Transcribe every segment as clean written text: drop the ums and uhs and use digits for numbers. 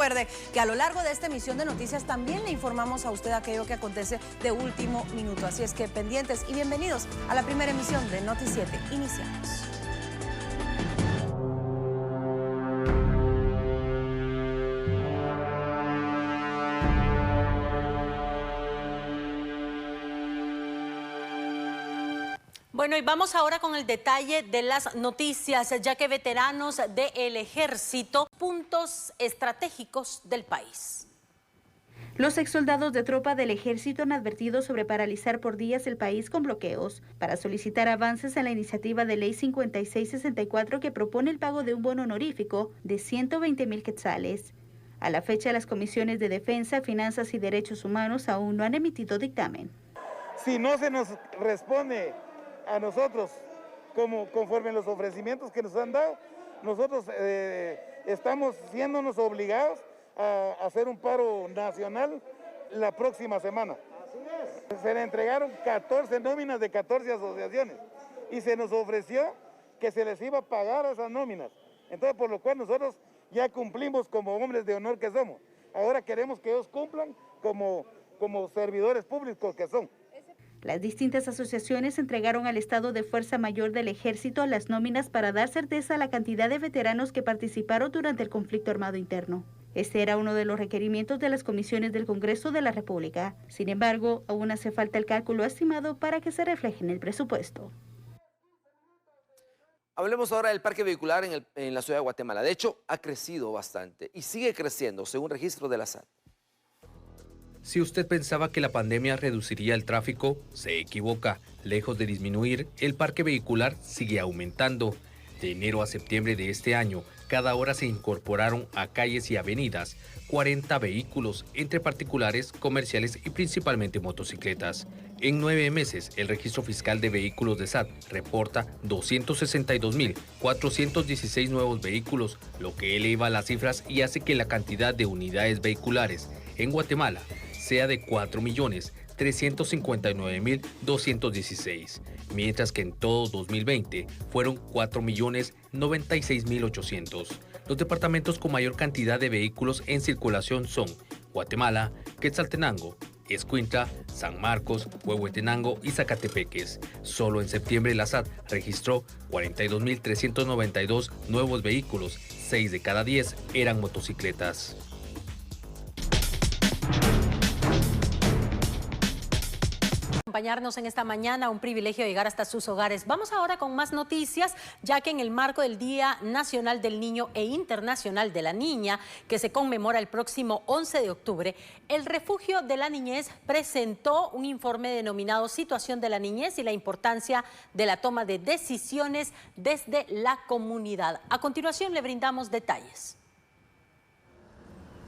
recuerde que a lo largo de esta emisión de noticias también le informamos a usted aquello que acontece de último minuto. Así es que pendientes y bienvenidos a la primera emisión de Noti 7. Iniciamos. Bueno, y vamos ahora con el detalle de las noticias, ya que veteranos del ejército, puntos estratégicos del país. Los exsoldados de tropa del ejército han advertido sobre paralizar por días el país con bloqueos para solicitar avances en la iniciativa de ley 5664 que propone el pago de un bono honorífico de 120,000 quetzales. A la fecha, las comisiones de Defensa, Finanzas y Derechos Humanos aún no han emitido dictamen. Si no se nos responde a nosotros conforme los ofrecimientos que nos han dado, nosotros estamos siéndonos obligados a hacer un paro nacional la próxima semana. Se le entregaron 14 nóminas de 14 asociaciones y se nos ofreció que se les iba a pagar esas nóminas. Entonces, por lo cual nosotros ya cumplimos como hombres de honor que somos. Ahora queremos que ellos cumplan como servidores públicos que son. Las distintas asociaciones entregaron al Estado de Fuerza Mayor del Ejército las nóminas para dar certeza a la cantidad de veteranos que participaron durante el conflicto armado interno. Este era uno de los requerimientos de las comisiones del Congreso de la República. Sin embargo, aún hace falta el cálculo estimado para que se refleje en el presupuesto. Hablemos ahora del parque vehicular en la ciudad de Guatemala. De hecho, ha crecido bastante y sigue creciendo, según registro de la SAT. Si usted pensaba que la pandemia reduciría el tráfico, se equivoca. Lejos de disminuir, el parque vehicular sigue aumentando. De enero a septiembre de este año, cada hora se incorporaron a calles y avenidas 40 vehículos, entre particulares, comerciales y principalmente motocicletas. En 9 meses, el registro fiscal de vehículos de SAT reporta 262,416 nuevos vehículos, lo que eleva las cifras y hace que la cantidad de unidades vehiculares en Guatemala sea de 4,359,216, mientras que en todo 2020 fueron 4,096,800. Los departamentos con mayor cantidad de vehículos en circulación son Guatemala, Quetzaltenango, Escuintla, San Marcos, Huehuetenango y Zacatepeques. Solo en septiembre la SAT registró 42,392 nuevos vehículos, 6 de cada 10 eran motocicletas. Acompañarnos en esta mañana, un privilegio llegar hasta sus hogares. Vamos ahora con más noticias, ya que en el marco del Día Nacional del Niño e Internacional de la Niña, que se conmemora el próximo 11 de octubre, el Refugio de la Niñez presentó un informe denominado Situación de la Niñez y la importancia de la toma de decisiones desde la comunidad. A continuación le brindamos detalles.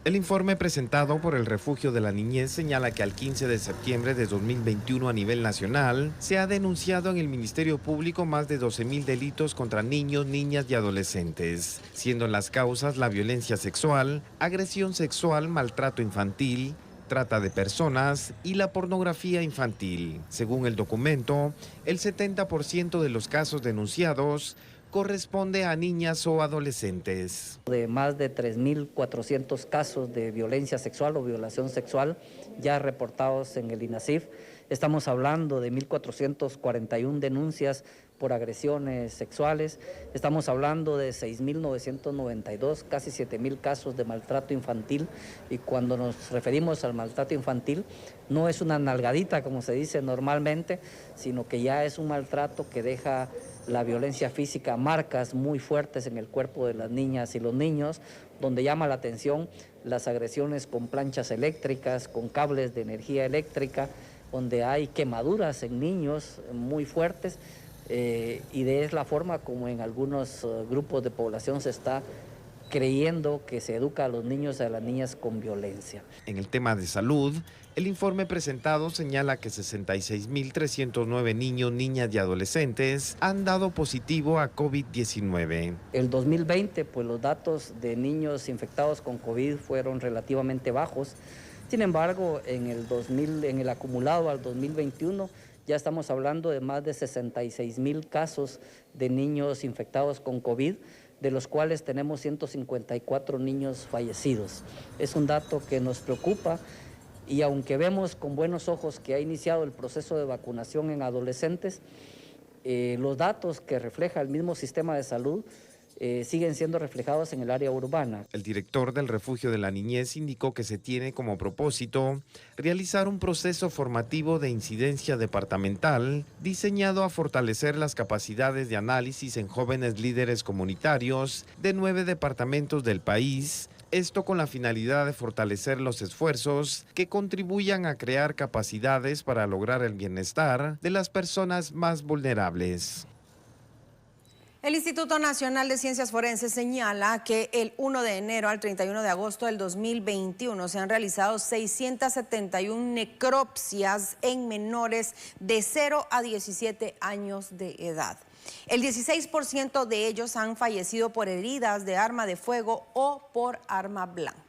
El informe presentado por el Refugio de la Niñez señala que al 15 de septiembre de 2021 a nivel nacional se ha denunciado en el Ministerio Público más de 12,000 delitos contra niños, niñas y adolescentes, siendo las causas la violencia sexual, agresión sexual, maltrato infantil, trata de personas y la pornografía infantil. Según el documento, el 70% de los casos denunciados corresponde a niñas o adolescentes. De más de 3,400 casos de violencia sexual o violación sexual ya reportados en el INASIF, estamos hablando de 1,441 denuncias por agresiones sexuales, estamos hablando de 6,992, casi 7,000 casos de maltrato infantil, y cuando nos referimos al maltrato infantil no es una nalgadita como se dice normalmente, sino que ya es un maltrato que deja la violencia física, marcas muy fuertes en el cuerpo de las niñas y los niños, donde llama la atención las agresiones con planchas eléctricas, con cables de energía eléctrica, donde hay quemaduras en niños muy fuertes, y es la forma como en algunos grupos de población se está creyendo que se educa a los niños y a las niñas con violencia. En el tema de salud, el informe presentado señala que 66,309 niños, niñas y adolescentes han dado positivo a COVID-19. El 2020, pues los datos de niños infectados con COVID fueron relativamente bajos. Sin embargo, en el acumulado al 2021, ya estamos hablando de más de 66,000 casos de niños infectados con COVID, de los cuales tenemos 154 niños fallecidos. Es un dato que nos preocupa y aunque vemos con buenos ojos que ha iniciado el proceso de vacunación en adolescentes, los datos que refleja el mismo sistema de salud siguen siendo reflejados en el área urbana. El director del Refugio de la Niñez indicó que se tiene como propósito realizar un proceso formativo de incidencia departamental diseñado a fortalecer las capacidades de análisis en jóvenes líderes comunitarios de 9 departamentos del país. Esto con la finalidad de fortalecer los esfuerzos que contribuyan a crear capacidades para lograr el bienestar de las personas más vulnerables. El Instituto Nacional de Ciencias Forenses señala que el 1 de enero al 31 de agosto del 2021 se han realizado 671 necropsias en menores de 0 a 17 años de edad. El 16% de ellos han fallecido por heridas de arma de fuego o por arma blanca.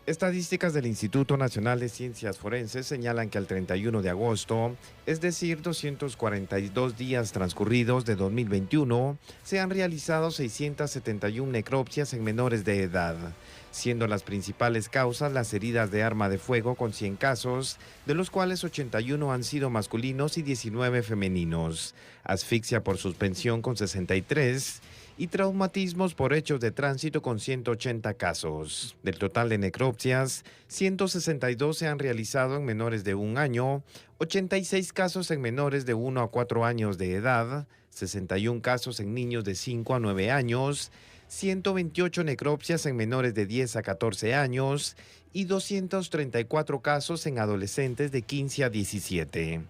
Estadísticas del Instituto Nacional de Ciencias Forenses señalan que al 31 de agosto, es decir, 242 días transcurridos de 2021, se han realizado 671 necropsias en menores de edad, siendo las principales causas las heridas de arma de fuego con 100 casos, de los cuales 81 han sido masculinos y 19 femeninos, asfixia por suspensión con 63 y traumatismos por hechos de tránsito con 180 casos. Del total de necropsias, 162 se han realizado en menores de 1 año, 86 casos en menores de 1 a 4 años de edad, 61 casos en niños de 5 a 9 años, 128 necropsias en menores de 10 a 14 años y 234 casos en adolescentes de 15 a 17.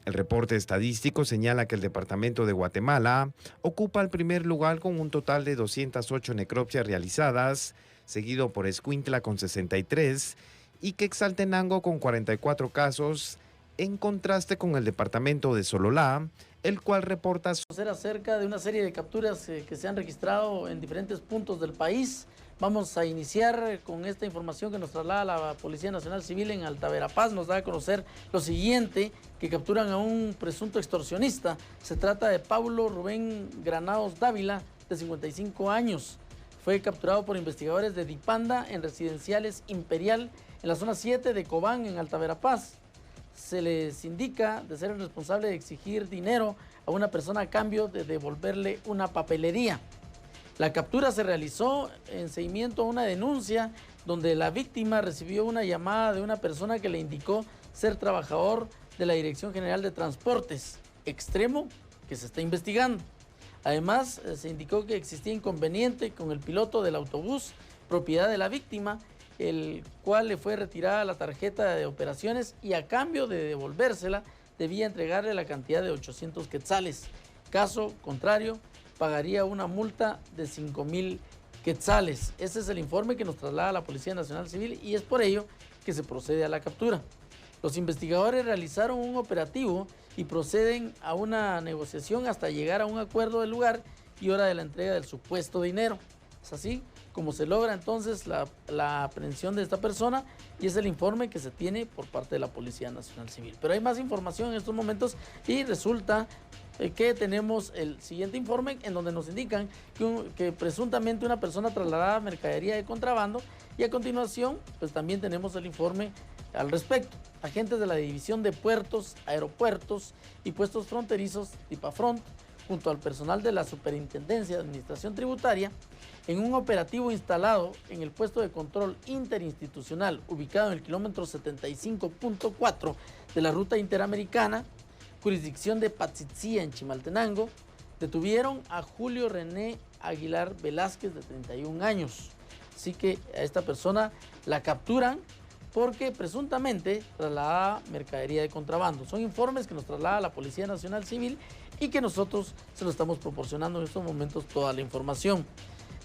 El reporte estadístico señala que el departamento de Guatemala ocupa el primer lugar con un total de 208 necropsias realizadas, seguido por Escuintla con 63 y Quetzaltenango con 44 casos, en contraste con el departamento de Sololá, el cual reporta acerca de una serie de capturas que se han registrado en diferentes puntos del país. Vamos a iniciar con esta información que nos traslada la Policía Nacional Civil en Alta Verapaz. Nos da a conocer lo siguiente, que capturan a un presunto extorsionista. Se trata de Paulo Rubén Granados Dávila, de 55 años. Fue capturado por investigadores de Dipanda en Residenciales Imperial, en la zona 7 de Cobán, en Alta Verapaz. Se les indica de ser el responsable de exigir dinero a una persona a cambio de devolverle una papelería. La captura se realizó en seguimiento a una denuncia donde la víctima recibió una llamada de una persona que le indicó ser trabajador de la Dirección General de Transportes, extremo que se está investigando. Además, se indicó que existía inconveniente con el piloto del autobús, propiedad de la víctima, el cual le fue retirada la tarjeta de operaciones y a cambio de devolvérsela debía entregarle la cantidad de 800 quetzales. Caso contrario, pagaría una multa de 5,000 quetzales. Ese es el informe que nos traslada la Policía Nacional Civil y es por ello que se procede a la captura. Los investigadores realizaron un operativo y proceden a una negociación hasta llegar a un acuerdo del lugar y hora de la entrega del supuesto dinero. Es así como se logra entonces la aprehensión de esta persona y es el informe que se tiene por parte de la Policía Nacional Civil. Pero hay más información en estos momentos y resulta que tenemos el siguiente informe en donde nos indican que presuntamente una persona trasladaba mercadería de contrabando y a continuación pues también tenemos el informe al respecto. Agentes de la División de Puertos, Aeropuertos y Puestos Fronterizos, DIPAFRONT, junto al personal de la Superintendencia de Administración Tributaria, en un operativo instalado en el puesto de control interinstitucional ubicado en el kilómetro 75.4 de la ruta interamericana, jurisdicción de Patzitzía en Chimaltenango, detuvieron a Julio René Aguilar Velázquez, de 31 años. Así que a esta persona la capturan porque presuntamente trasladaba mercadería de contrabando. Son informes que nos traslada la Policía Nacional Civil y que nosotros se lo estamos proporcionando en estos momentos toda la información.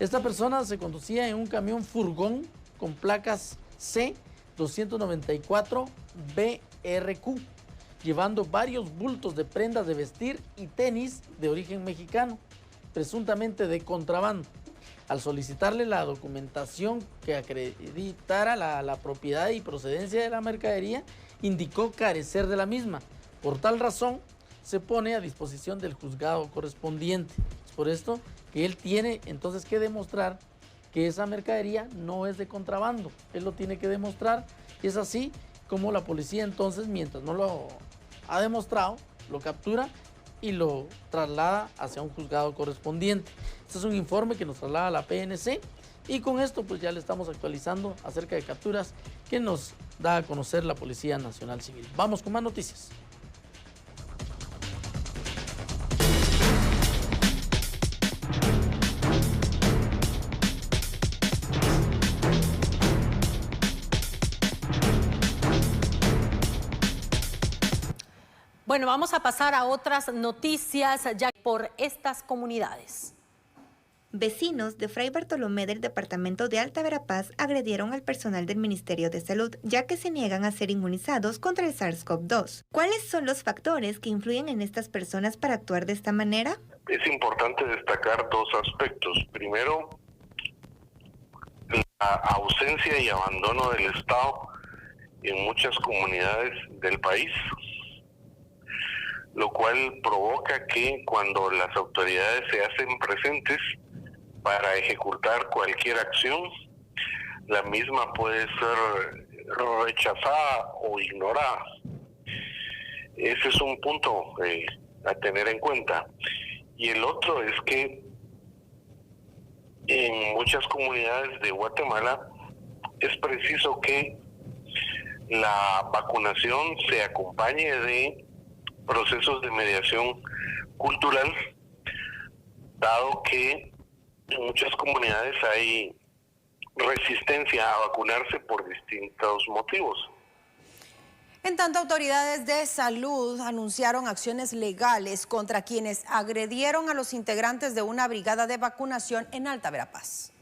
Esta persona se conducía en un camión furgón con placas C294BRQ, llevando varios bultos de prendas de vestir y tenis de origen mexicano, presuntamente de contrabando. Al solicitarle la documentación que acreditara la propiedad y procedencia de la mercadería, indicó carecer de la misma. Por tal razón, se pone a disposición del juzgado correspondiente. Es por esto que él tiene entonces que demostrar que esa mercadería no es de contrabando. Él lo tiene que demostrar y es así como la policía entonces, mientras no lo ha demostrado, lo captura y lo traslada hacia un juzgado correspondiente. Este es un informe que nos traslada la PNC y con esto pues ya le estamos actualizando acerca de capturas que nos da a conocer la Policía Nacional Civil. Vamos con más noticias. Bueno, vamos a pasar a otras noticias ya por estas comunidades. Vecinos de Fray Bartolomé del departamento de Alta Verapaz agredieron al personal del Ministerio de Salud, ya que se niegan a ser inmunizados contra el SARS-CoV-2. ¿Cuáles son los factores que influyen en estas personas para actuar de esta manera? Es importante destacar dos aspectos. Primero, la ausencia y abandono del Estado en muchas comunidades del país, lo cual provoca que cuando las autoridades se hacen presentes para ejecutar cualquier acción, la misma puede ser rechazada o ignorada. Ese es un punto a tener en cuenta. Y el otro es que en muchas comunidades de Guatemala es preciso que la vacunación se acompañe de procesos de mediación cultural, dado que en muchas comunidades hay resistencia a vacunarse por distintos motivos. En tanto, autoridades de salud anunciaron acciones legales contra quienes agredieron a los integrantes de una brigada de vacunación en Alta Verapaz.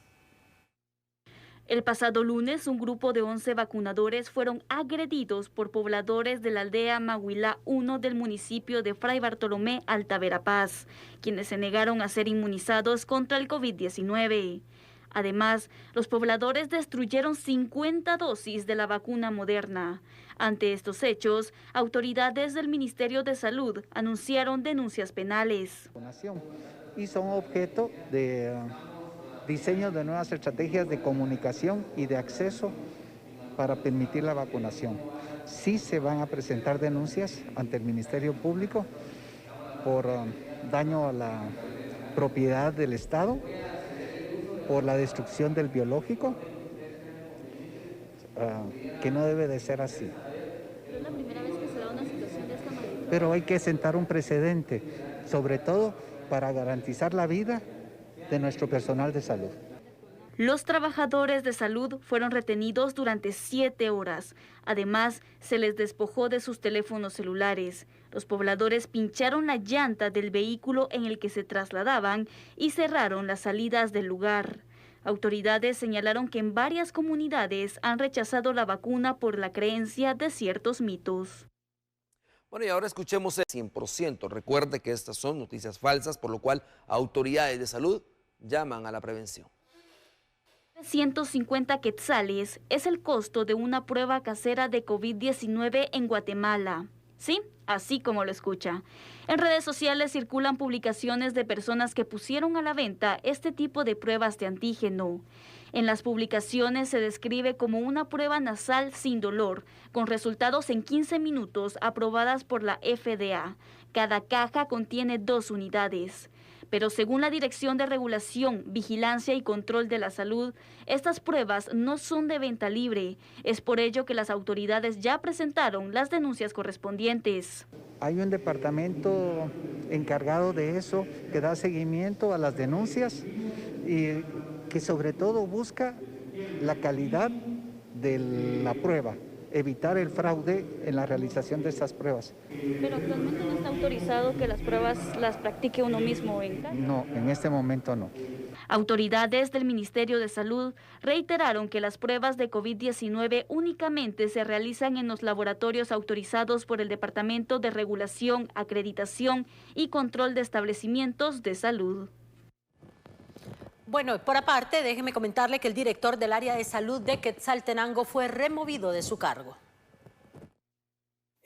El pasado lunes, un grupo de 11 vacunadores fueron agredidos por pobladores de la aldea Mahuilá 1 del municipio de Fray Bartolomé, Alta Verapaz, quienes se negaron a ser inmunizados contra el COVID-19. Además, los pobladores destruyeron 50 dosis de la vacuna Moderna. Ante estos hechos, autoridades del Ministerio de Salud anunciaron denuncias penales. Y son objeto de diseño de nuevas estrategias de comunicación y de acceso para permitir la vacunación. Sí se van a presentar denuncias ante el Ministerio Público por daño a la propiedad del Estado, por la destrucción del biológico, que no debe de ser así. Es la primera vez que se da una situación de esta magnitud. Pero hay que sentar un precedente, sobre todo para garantizar la vida de nuestro personal de salud. Los trabajadores de salud fueron retenidos durante 7 horas. Además, se les despojó de sus teléfonos celulares. Los pobladores pincharon la llanta del vehículo en el que se trasladaban y cerraron las salidas del lugar. Autoridades señalaron que en varias comunidades han rechazado la vacuna por la creencia de ciertos mitos. Bueno, y ahora escuchemos el 100%. Recuerde que estas son noticias falsas, por lo cual autoridades de salud llaman a la prevención. 150 quetzales es el costo de una prueba casera de COVID-19 en Guatemala. Sí, así como lo escucha. En redes sociales circulan publicaciones de personas que pusieron a la venta este tipo de pruebas de antígeno. En las publicaciones se describe como una prueba nasal sin dolor, con resultados en 15 minutos aprobadas por la FDA. Cada caja contiene 2 unidades. Pero según la Dirección de Regulación, Vigilancia y Control de la Salud, estas pruebas no son de venta libre. Es por ello que las autoridades ya presentaron las denuncias correspondientes. Hay un departamento encargado de eso que da seguimiento a las denuncias y que sobre todo busca la calidad de la prueba, evitar el fraude en la realización de estas pruebas. Pero actualmente no está autorizado que las pruebas las practique uno mismo en casa. No, en este momento no. Autoridades del Ministerio de Salud reiteraron que las pruebas de COVID-19 únicamente se realizan en los laboratorios autorizados por el Departamento de Regulación, Acreditación y Control de Establecimientos de Salud. Bueno, por aparte, déjeme comentarle que el director del área de salud de Quetzaltenango fue removido de su cargo.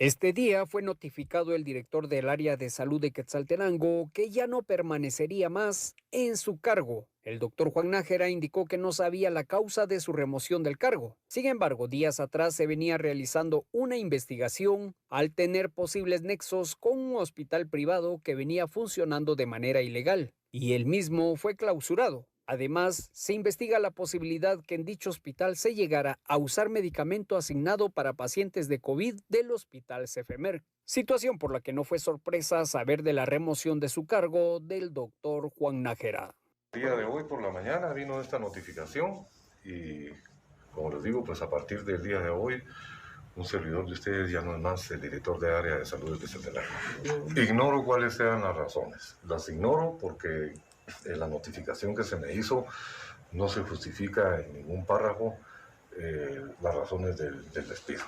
Este día fue notificado el director del área de salud de Quetzaltenango que ya no permanecería más en su cargo. El doctor Juan Nájera indicó que no sabía la causa de su remoción del cargo. Sin embargo, días atrás se venía realizando una investigación al tener posibles nexos con un hospital privado que venía funcionando de manera ilegal, y el mismo fue clausurado. Además, se investiga la posibilidad que en dicho hospital se llegara a usar medicamento asignado para pacientes de COVID del hospital CEFEMER, situación por la que no fue sorpresa saber de la remoción de su cargo del doctor Juan Nájera. El día de hoy por la mañana vino esta notificación y, como les digo, pues a partir del día de hoy, un servidor de ustedes ya no es más el director de área de salud de Quetzaltenango. Ignoro cuáles sean las razones. Las ignoro porque en la notificación que se me hizo no se justifica en ningún párrafo las razones del despido.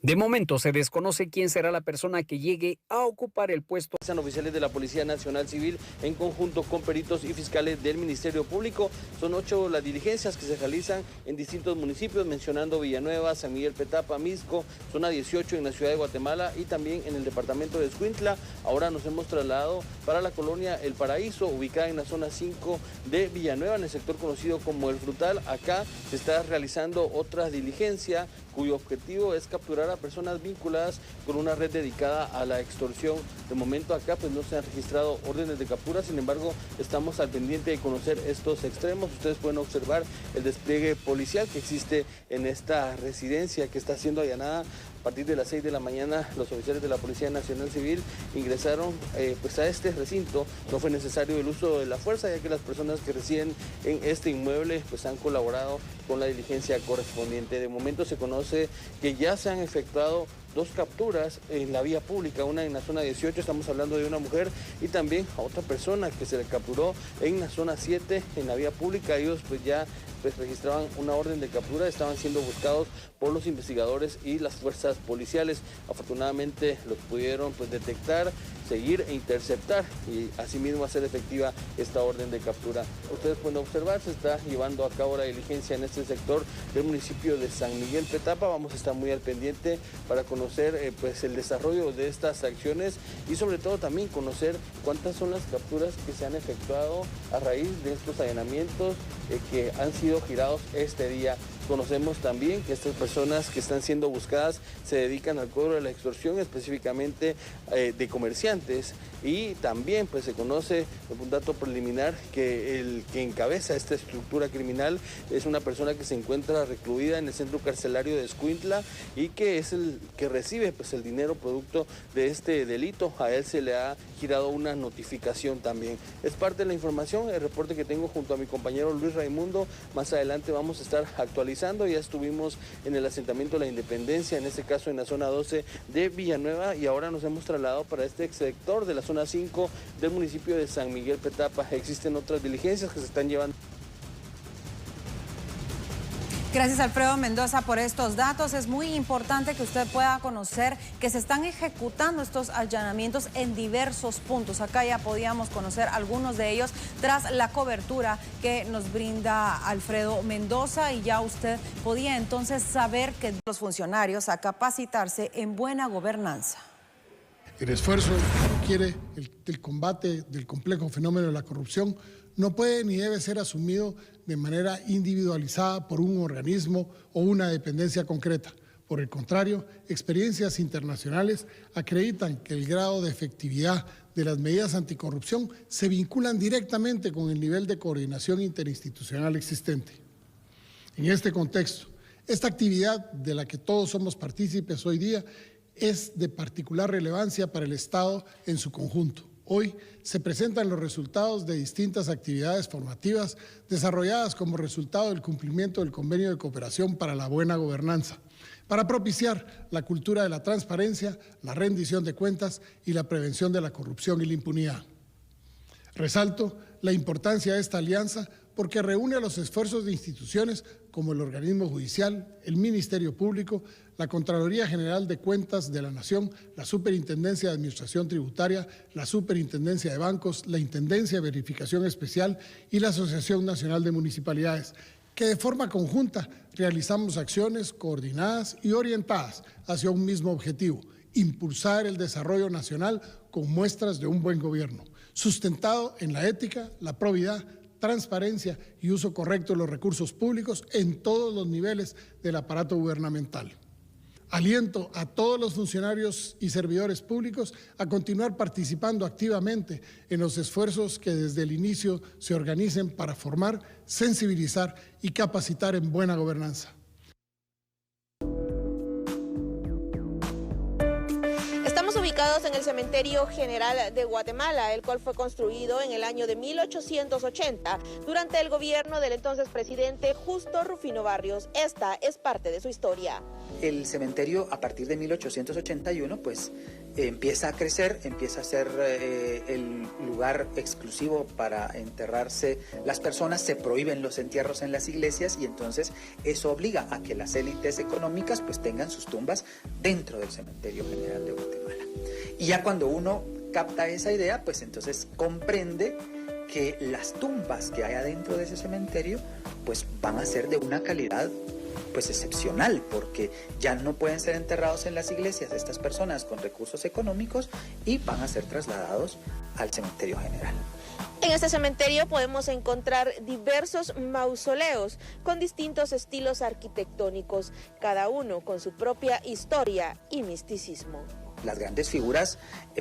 De momento se desconoce quién será la persona que llegue a ocupar el puesto. Son oficiales de la Policía Nacional Civil en conjunto con peritos y fiscales del Ministerio Público. Son 8 las diligencias que se realizan en distintos municipios, mencionando Villanueva, San Miguel Petapa, Mixco, zona 18 en la ciudad de Guatemala y también en el departamento de Escuintla. Ahora nos hemos trasladado para la colonia El Paraíso, ubicada en la zona 5 de Villanueva, en el sector conocido como El Frutal. Acá se está realizando otra diligencia cuyo objetivo es capturar a personas vinculadas con una red dedicada a la extorsión. De momento acá pues no se han registrado órdenes de captura, sin embargo estamos al pendiente de conocer estos extremos. Ustedes pueden observar el despliegue policial que existe en esta residencia que está siendo allanada. A partir de las 6 de la mañana los oficiales de la Policía Nacional Civil ingresaron pues a este recinto. No fue necesario el uso de la fuerza, ya que las personas que residen en este inmueble pues han colaborado con la diligencia correspondiente. De momento se conoce que ya se han efectuado 2 capturas en la vía pública, una en la zona 18, estamos hablando de una mujer, y también a otra persona que se le capturó en la zona 7 en la vía pública. Ellos pues ya registraban una orden de captura, estaban siendo buscados por los investigadores y las fuerzas policiales. Afortunadamente los pudieron pues detectar, seguir e interceptar y asimismo hacer efectiva esta orden de captura. Ustedes pueden observar, se está llevando a cabo la diligencia en este sector del municipio de San Miguel Petapa. Vamos a estar muy al pendiente para conocer pues el desarrollo de estas acciones y sobre todo también conocer cuántas son las capturas que se han efectuado a raíz de estos allanamientos que han sido girados este día. Conocemos también que estas personas que están siendo buscadas se dedican al cobro de la extorsión, específicamente de comerciantes, y también pues se conoce un dato preliminar que el que encabeza esta estructura criminal es una persona que se encuentra recluida en el centro carcelario de Escuintla y que es el que recibe pues el dinero producto de este delito. A él se le ha girado una notificación también. Es parte de la información, el reporte que tengo junto a mi compañero Luis Raimundo. Más adelante vamos a estar actualizando. Ya estuvimos en el asentamiento de la Independencia, en este caso en la zona 12 de Villanueva, y ahora nos hemos trasladado para este sector de la zona 5 del municipio de San Miguel Petapa. Existen otras diligencias que se están llevando. Gracias, Alfredo Mendoza, por estos datos. Es muy importante que usted pueda conocer que se están ejecutando estos allanamientos en diversos puntos. Acá ya podíamos conocer algunos de ellos tras la cobertura que nos brinda Alfredo Mendoza, y ya usted podía entonces saber que los funcionarios a capacitarse en buena gobernanza. El esfuerzo que requiere el combate del complejo fenómeno de la corrupción no puede ni debe ser asumido de manera individualizada por un organismo o una dependencia concreta. Por el contrario, experiencias internacionales acreditan que el grado de efectividad de las medidas anticorrupción se vinculan directamente con el nivel de coordinación interinstitucional existente. En este contexto, esta actividad de la que todos somos partícipes hoy día es de particular relevancia para el Estado en su conjunto. Hoy se presentan los resultados de distintas actividades formativas desarrolladas como resultado del cumplimiento del Convenio de Cooperación para la Buena Gobernanza, para propiciar la cultura de la transparencia, la rendición de cuentas y la prevención de la corrupción y la impunidad. Resalto la importancia de esta alianza porque reúne a los esfuerzos de instituciones como el organismo judicial, el Ministerio Público, la Contraloría General de Cuentas de la Nación, la Superintendencia de Administración Tributaria, la Superintendencia de Bancos, la Intendencia de Verificación Especial y la Asociación Nacional de Municipalidades, que de forma conjunta realizamos acciones coordinadas y orientadas hacia un mismo objetivo: impulsar el desarrollo nacional con muestras de un buen gobierno, sustentado en la ética, la probidad, transparencia y uso correcto de los recursos públicos en todos los niveles del aparato gubernamental. Aliento a todos los funcionarios y servidores públicos a continuar participando activamente en los esfuerzos que desde el inicio se organicen para formar, sensibilizar y capacitar en buena gobernanza. Estamos ubicados en el Cementerio General de Guatemala, el cual fue construido en el año de 1880 durante el gobierno del entonces presidente Justo Rufino Barrios. Esta es parte de su historia. El cementerio a partir de 1881 pues empieza a crecer, empieza a ser el lugar exclusivo para enterrarse las personas, se prohíben los entierros en las iglesias y entonces eso obliga a que las élites económicas pues tengan sus tumbas dentro del Cementerio General de Guatemala. Y ya cuando uno capta esa idea, pues entonces comprende que las tumbas que hay adentro de ese cementerio pues van a ser de una calidad pues excepcional, porque ya no pueden ser enterrados en las iglesias estas personas con recursos económicos y van a ser trasladados al cementerio general. En este cementerio podemos encontrar diversos mausoleos con distintos estilos arquitectónicos, cada uno con su propia historia y misticismo. Las grandes figuras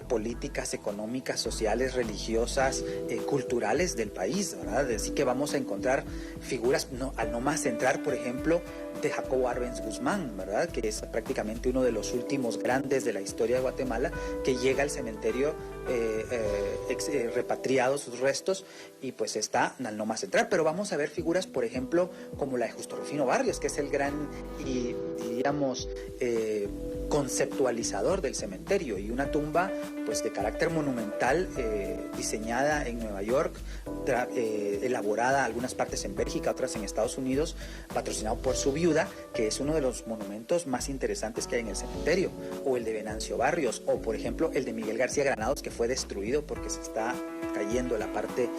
políticas, económicas, sociales, religiosas, culturales del país, ¿verdad? Así que vamos a encontrar figuras, al no más entrar, por ejemplo, de Jacobo Arbenz Guzmán, ¿verdad? Que es prácticamente uno de los últimos grandes de la historia de Guatemala, que llega al cementerio repatriados sus restos y pues está al no más entrar. Pero vamos a ver figuras, por ejemplo, como la de Justo Rufino Barrios, que es el gran y diríamos conceptualizador del cementerio, y una tumba pues de carácter monumental diseñada en Nueva York, elaborada algunas partes en Bélgica, otras en Estados Unidos, patrocinado por su viuda, que es uno de los monumentos más interesantes que hay en el cementerio, o el de Venancio Barrios, o por ejemplo el de Miguel García Granados, que fue destruido porque se está cayendo la parte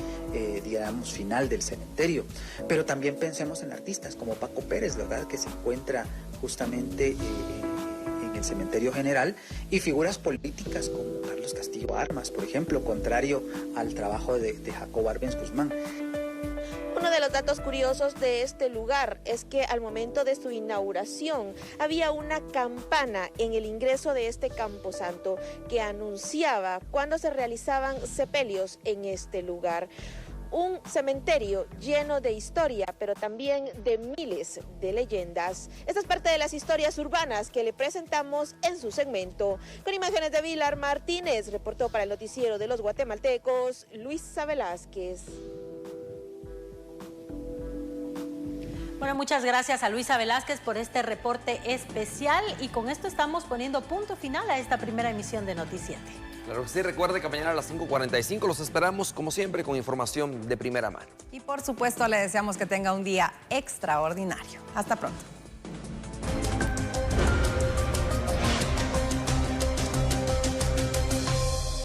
digamos final del cementerio. Pero también pensemos en artistas como Paco Pérez, ¿verdad?, que se encuentra justamente en el cementerio general, y figuras políticas como Carlos Castillo Armas, por ejemplo, contrario al trabajo de Jacobo Arbenz Guzmán. Uno de los datos curiosos de este lugar es que al momento de su inauguración había una campana en el ingreso de este camposanto que anunciaba cuando se realizaban sepelios en este lugar. Un cementerio lleno de historia, pero también de miles de leyendas. Esta es parte de las historias urbanas que le presentamos en su segmento. Con imágenes de Vilar Martínez, reportó para el noticiero de los guatemaltecos, Luisa Velázquez. Bueno, muchas gracias a Luisa Velázquez por este reporte especial, y con esto estamos poniendo punto final a esta primera emisión de Noti7. Claro que sí, recuerde que mañana a las 5:45 los esperamos, como siempre, con información de primera mano. Y por supuesto le deseamos que tenga un día extraordinario. Hasta pronto.